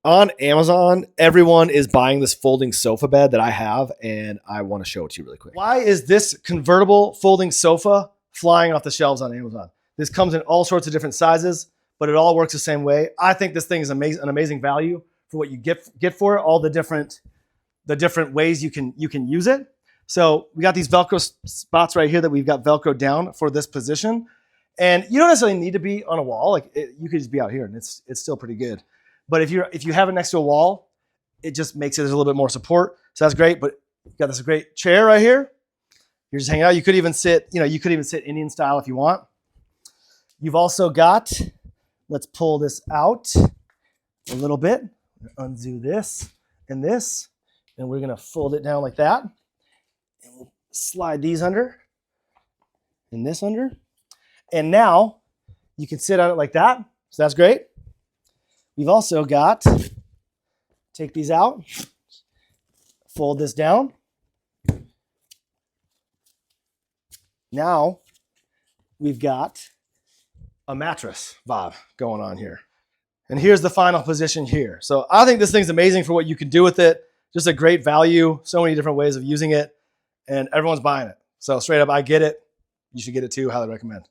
on Amazon, everyone is buying this folding sofa bed that I have, and I want to show it to you really quick. Why is this convertible folding sofa flying off the shelves on Amazon? This comes in all sorts of different sizes, but it all works the same way. I think this thing is amazing, an amazing value for what you get for it, all the different ways you can use it. So we got these Velcro spots right here that we've got Velcro down for this position. And you don't necessarily need to be on a wall. Like you could just be out here and it's still pretty good. But if you have it next to a wall, it just makes it there's a little bit more support. So that's great. But you've got this great chair right here. You're just hanging out. You could even sit, you could even sit Indian style if you want. You've also got, let's pull this out a little bit. Undo this, and we're gonna fold it down like that. And we'll slide these under, and this under. And now you can sit on it like that. So that's great. We've also got, take these out, fold this down. Now we've got a mattress vibe going on here. And here's the final position here. So I think this thing's amazing for what you can do with it. Just a great value, so many different ways of using it, and everyone's buying it. So straight up, I get it. You should get it too. Highly recommend.